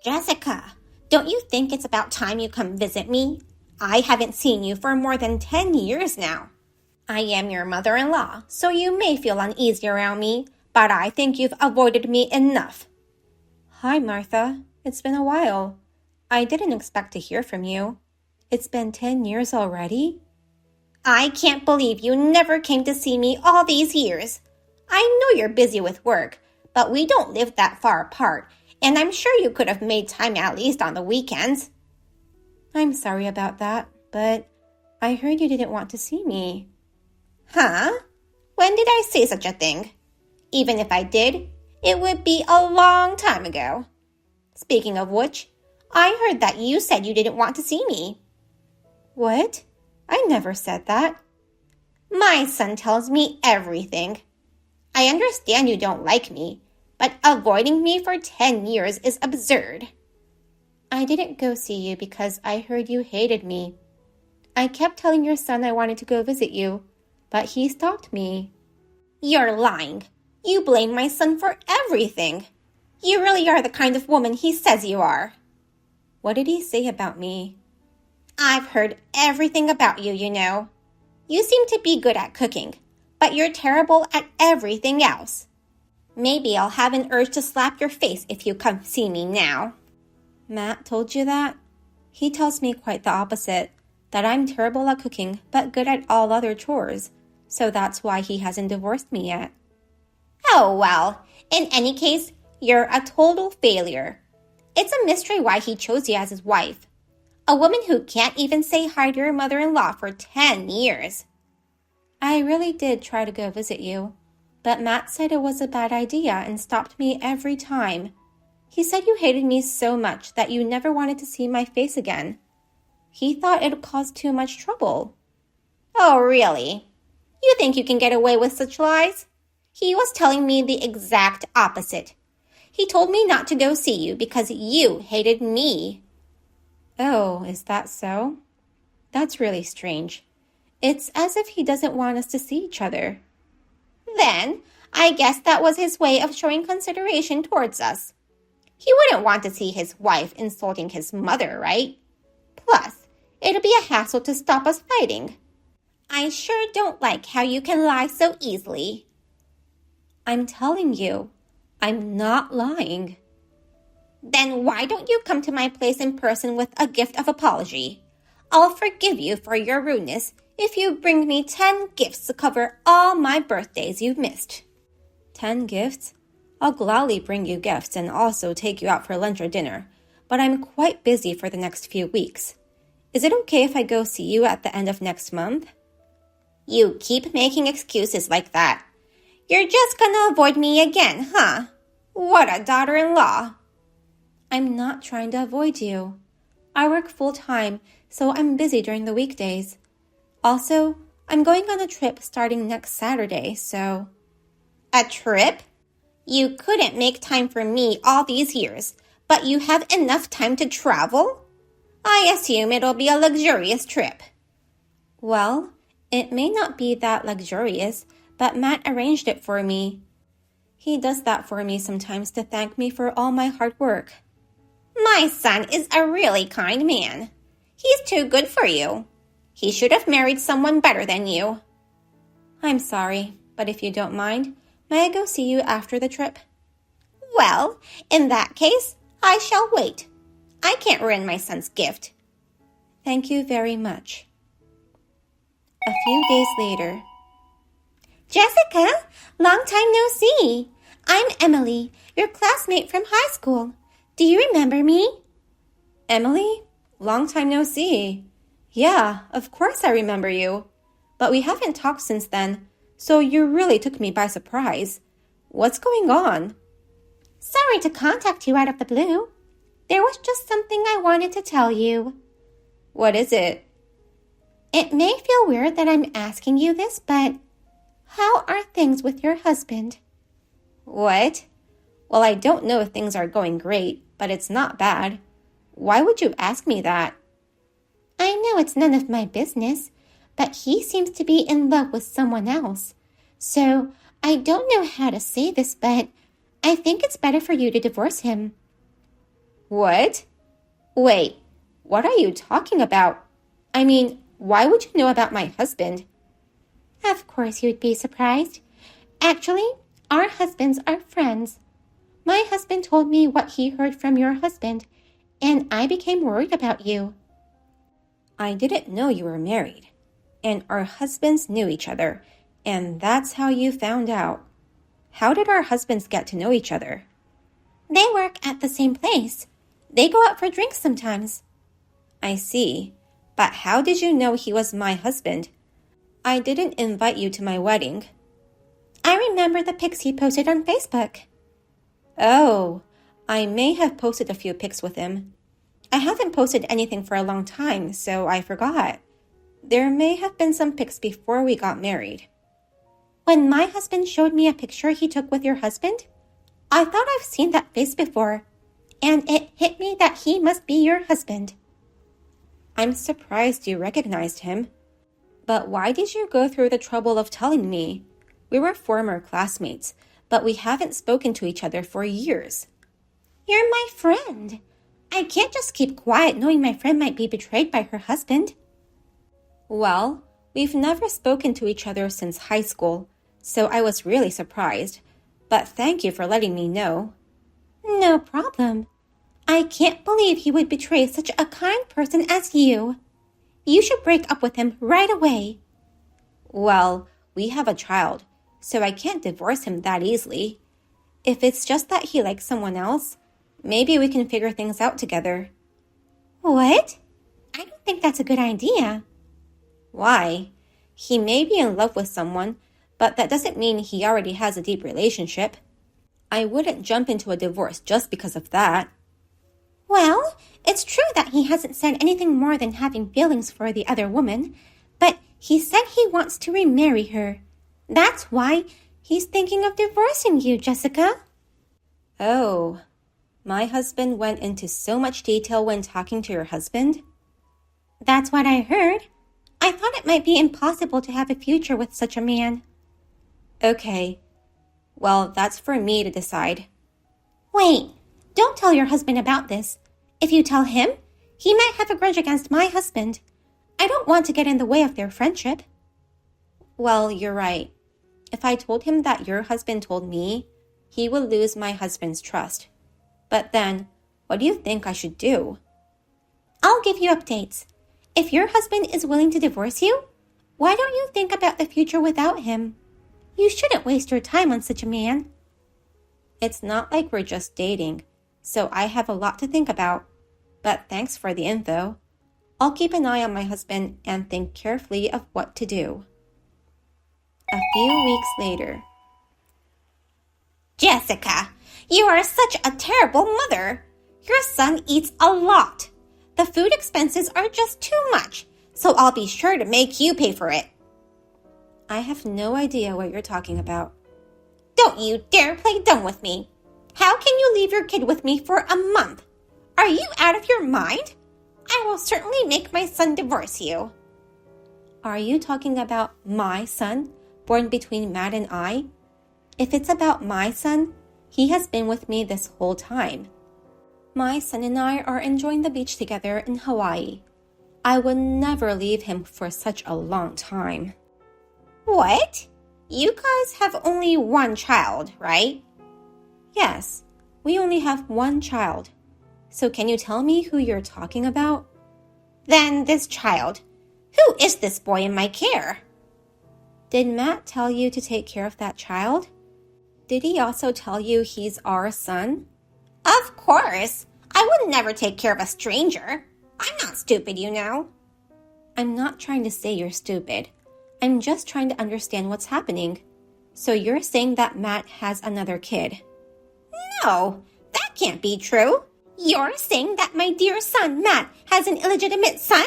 Jessica, don't you think it's about time you come visit me? I haven't seen you for more than 10 years now. I am your mother-in-law, so you may feel uneasy around me, but I think you've avoided me enough. Hi, Martha. It's been a while. I didn't expect to hear from you. It's been 10 years already? I can't believe you never came to see me all these years. I know you're busy with work, but we don't live that far apart, and I'm sure you could have made time at least on the weekends. I'm sorry about that, but I heard you didn't want to see me. Huh? When did I say such a thing? Even if I did, it would be a long time ago. Speaking of which, I heard that you said you didn't want to see me. What? I never said that. My son tells me everything. I understand you don't like me, but avoiding me for 10 years is absurd. I didn't go see you because I heard you hated me. I kept telling your son I wanted to go visit you, but he stopped me. You're lying. You blame my son for everything. You really are the kind of woman he says you are. What did he say about me? I've heard everything about you, you know. You seem to be good at cooking, but you're terrible at everything else. Maybe I'll have an urge to slap your face if you come see me now. Matt told you that? He tells me quite the opposite, that I'm terrible at cooking but good at all other chores, so that's why he hasn't divorced me yet. Oh, well, in any case, you're a total failure. It's a mystery why he chose you as his wife. A woman who can't even say hi to your mother-in-law for 10 years. I really did try to go visit you, but Matt said it was a bad idea and stopped me every time. He said you hated me so much that you never wanted to see my face again. He thought it would cause too much trouble. Oh, really? You think you can get away with such lies? He was telling me the exact opposite. He told me not to go see you because you hated me. Oh, is that so? That's really strange. It's as if he doesn't want us to see each other. Then, I guess that was his way of showing consideration towards us. He wouldn't want to see his wife insulting his mother, right? Plus, it'll be a hassle to stop us fighting. I sure don't like how you can lie so easily. I'm telling you, I'm not lying. Then why don't you come to my place in person with a gift of apology? I'll forgive you for your rudeness if you bring me 10 gifts to cover all my birthdays you've missed. 10 gifts? I'll gladly bring you gifts and also take you out for lunch or dinner, but I'm quite busy for the next few weeks. Is it okay if I go see you at the end of next month? You keep making excuses like that. You're just gonna avoid me again, huh? What a daughter-in-law. I'm not trying to avoid you. I work full-time, so I'm busy during the weekdays. Also, I'm going on a trip starting next Saturday, so... A trip? You couldn't make time for me all these years, but you have enough time to travel? I assume it'll be a luxurious trip. Well, it may not be that luxurious, but Matt arranged it for me. He does that for me sometimes to thank me for all my hard work. My son is a really kind man. He's too good for you. He should have married someone better than you. I'm sorry, but if you don't mind, may I go see you after the trip? Well, in that case, I shall wait. I can't ruin my son's gift. Thank you very much. A few days later. Jessica, long time no see. I'm Emily, your classmate from high school. Do you remember me? Emily? Long time no see. Yeah, of course I remember you. But we haven't talked since then, so you really took me by surprise. What's going on? Sorry to contact you out of the blue. There was just something I wanted to tell you. What is it? It may feel weird that I'm asking you this, but how are things with your husband? What? Well, I don't know if things are going great, but it's not bad. Why would you ask me that? I know it's none of my business, but he seems to be in love with someone else. So I don't know how to say this, but I think it's better for you to divorce him. What? Wait, what are you talking about? I mean, why would you know about my husband? Of course you'd be surprised. Actually, our husbands are friends. My husband told me what he heard from your husband, and I became worried about you. I didn't know you were married, and our husbands knew each other, and that's how you found out. How did our husbands get to know each other? They work at the same place. They go out for drinks sometimes. I see. But how did you know he was my husband? I didn't invite you to my wedding. I remember the pics he posted on Facebook. Oh, I may have posted a few pics with him. I haven't posted anything for a long time, so I forgot. There may have been some pics before we got married. When my husband showed me a picture he took with your husband, I thought I've seen that face before, and it hit me that he must be your husband. I'm surprised you recognized him. But why did you go through the trouble of telling me? We were former classmates, but we haven't spoken to each other for years. You're my friend. I can't just keep quiet knowing my friend might be betrayed by her husband. Well, we've never spoken to each other since high school, so I was really surprised. But thank you for letting me know. No problem. I can't believe he would betray such a kind person as you. You should break up with him right away. Well, we have a child, so I can't divorce him that easily. If it's just that he likes someone else, maybe we can figure things out together. What? I don't think that's a good idea. Why? He may be in love with someone, but that doesn't mean he already has a deep relationship. I wouldn't jump into a divorce just because of that. Well, it's true that he hasn't said anything more than having feelings for the other woman, but he said he wants to remarry her. That's why he's thinking of divorcing you, Jessica. Oh, my husband went into so much detail when talking to your husband? That's what I heard. I thought it might be impossible to have a future with such a man. Okay. Well, that's for me to decide. Wait, don't tell your husband about this. If you tell him, he might have a grudge against my husband. I don't want to get in the way of their friendship. Well, you're right. If I told him that your husband told me, he would lose my husband's trust. But then, what do you think I should do? I'll give you updates. If your husband is willing to divorce you, why don't you think about the future without him? You shouldn't waste your time on such a man. It's not like we're just dating, so I have a lot to think about. But thanks for the info. I'll keep an eye on my husband and think carefully of what to do. A few weeks later. Jessica, you are such a terrible mother. Your son eats a lot. The food expenses are just too much, so I'll be sure to make you pay for it. I have no idea what you're talking about. Don't you dare play dumb with me. How can you leave your kid with me for a month? Are you out of your mind? I will certainly make my son divorce you. Are you talking about my son, born between Matt and I? If it's about my son, he has been with me this whole time. My son and I are enjoying the beach together in Hawaii. I would never leave him for such a long time. What? You guys have only one child, right? Yes, we only have one child. So can you tell me who you're talking about? Then this child. Who is this boy in my care? Did Matt tell you to take care of that child? Did he also tell you he's our son? Of course. I would never take care of a stranger. I'm not stupid, you know. I'm not trying to say you're stupid. I'm just trying to understand what's happening. So you're saying that Matt has another kid? No, that can't be true. You're saying that my dear son, Matt, has an illegitimate son?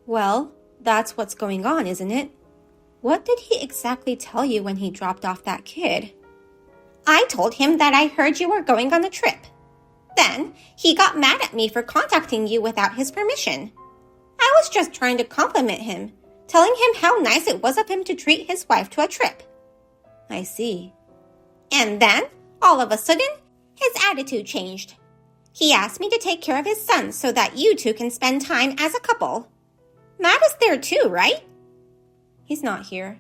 Well, that's what's going on, isn't it? What did he exactly tell you when he dropped off that kid? I told him that I heard you were going on a trip. Then he got mad at me for contacting you without his permission. I was just trying to compliment him, telling him how nice it was of him to treat his wife to a trip. I see. And then, all of a sudden, his attitude changed. He asked me to take care of his son so that you two can spend time as a couple. Matt is there too, right? He's not here.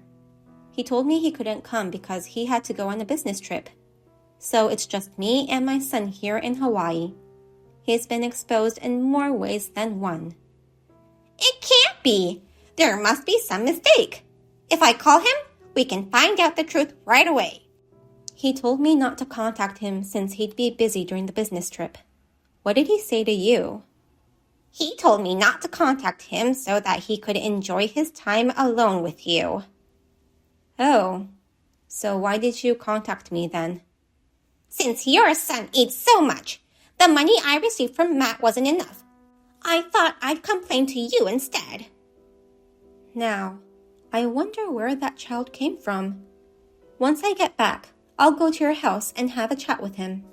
He told me he couldn't come because he had to go on a business trip. So it's just me and my son here in Hawaii. He's been exposed in more ways than one. It can't be. There must be some mistake. If I call him, we can find out the truth right away. He told me not to contact him since he'd be busy during the business trip. What did he say to you? He told me not to contact him so that he could enjoy his time alone with you. Oh, so why did you contact me then? Since your son eats so much, the money I received from Matt wasn't enough. I thought I'd complain to you instead. Now, I wonder where that child came from. Once I get back, I'll go to your house and have a chat with him.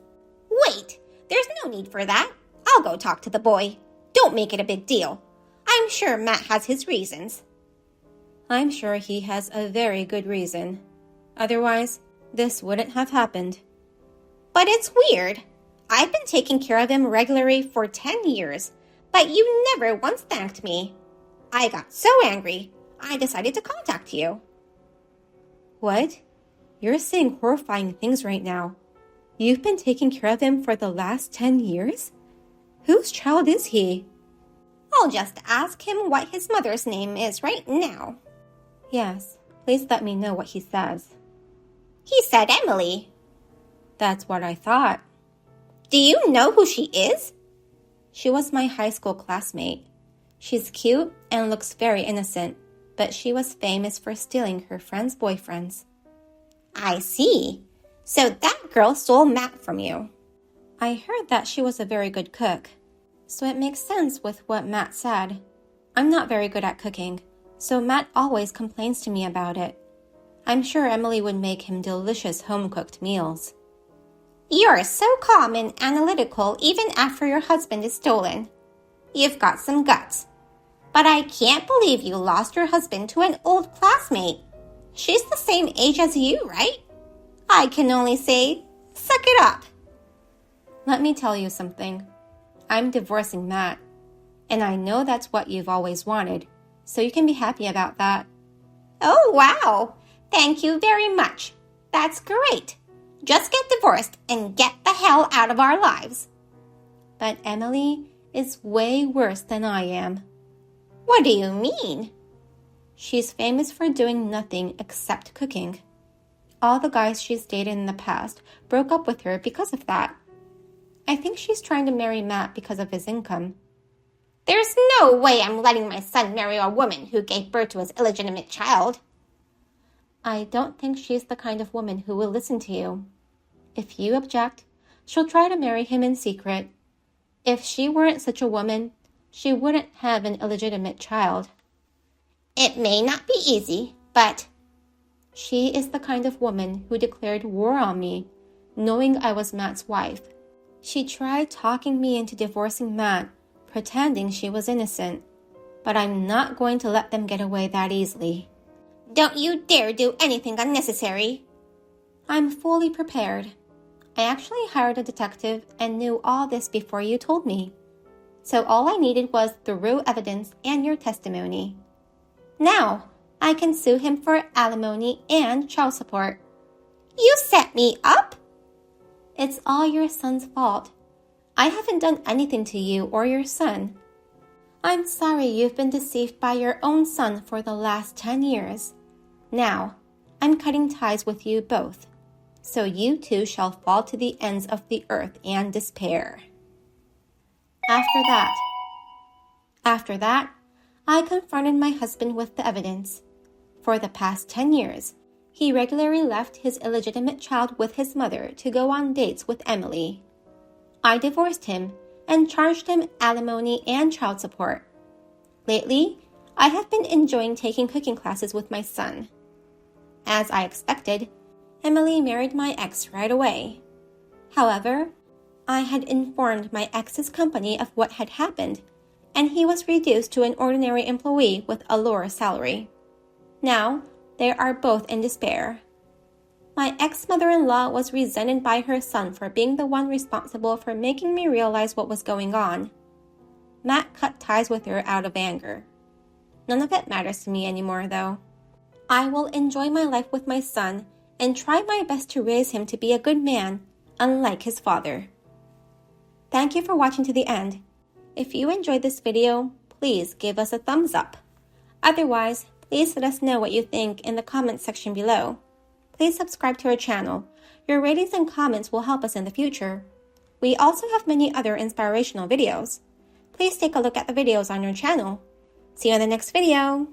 Wait, there's no need for that. I'll go talk to the boy. Don't make it a big deal. I'm sure Matt has his reasons. I'm sure he has a very good reason. Otherwise, this wouldn't have happened. But it's weird. I've been taking care of him regularly for 10 years, but you never once thanked me. I got so angry, I decided to contact you. What? You're saying horrifying things right now. You've been taking care of him for the last 10 years? Whose child is he? I'll just ask him what his mother's name is right now. Yes, please let me know what he says. He said Emily. That's what I thought. Do you know who she is? She was my high school classmate. She's cute and looks very innocent, but she was famous for stealing her friends' boyfriends. I see. So that girl stole Matt from you. I heard that she was a very good cook, so it makes sense with what Matt said. I'm not very good at cooking, so Matt always complains to me about it. I'm sure Emily would make him delicious home-cooked meals. You're so calm and analytical even after your husband is stolen. You've got some guts. But I can't believe you lost your husband to an old classmate. She's the same age as you, right? I can only say, suck it up. Let me tell you something. I'm divorcing Matt, and I know that's what you've always wanted, so you can be happy about that. Oh, wow. Thank you very much. That's great. Just get divorced and get the hell out of our lives. But Emily is way worse than I am. What do you mean? She's famous for doing nothing except cooking. All the guys she's dated in the past broke up with her because of that. I think she's trying to marry Matt because of his income. There's no way I'm letting my son marry a woman who gave birth to his illegitimate child. I don't think she's the kind of woman who will listen to you. If you object, she'll try to marry him in secret. If she weren't such a woman, she wouldn't have an illegitimate child. It may not be easy, but... She is the kind of woman who declared war on me, knowing I was Matt's wife. She tried talking me into divorcing Matt, pretending she was innocent. But I'm not going to let them get away that easily. Don't you dare do anything unnecessary. I'm fully prepared. I actually hired a detective and knew all this before you told me. So all I needed was the raw evidence and your testimony. Now, I can sue him for alimony and child support. You set me up? It's all your son's fault. I haven't done anything to you or your son. I'm sorry you've been deceived by your own son for the last 10 years. Now, I'm cutting ties with you both, so you two shall fall to the ends of the earth and despair. After that, I confronted my husband with the evidence. For the past 10 years, he regularly left his illegitimate child with his mother to go on dates with Emily. I divorced him and charged him alimony and child support. Lately, I have been enjoying taking cooking classes with my son. As I expected, Emily married my ex right away. However, I had informed my ex's company of what had happened, and he was reduced to an ordinary employee with a lower salary. Now, they are both in despair. My ex-mother-in-law was resented by her son for being the one responsible for making me realize what was going on. Matt cut ties with her out of anger. None of it matters to me anymore, though. I will enjoy my life with my son and try my best to raise him to be a good man, unlike his father. Thank you for watching to the end. If you enjoyed this video, please give us a thumbs up. Otherwise, please let us know what you think in the comments section below. Please subscribe to our channel. Your ratings and comments will help us in the future. We also have many other inspirational videos. Please take a look at the videos on our channel. See you in the next video.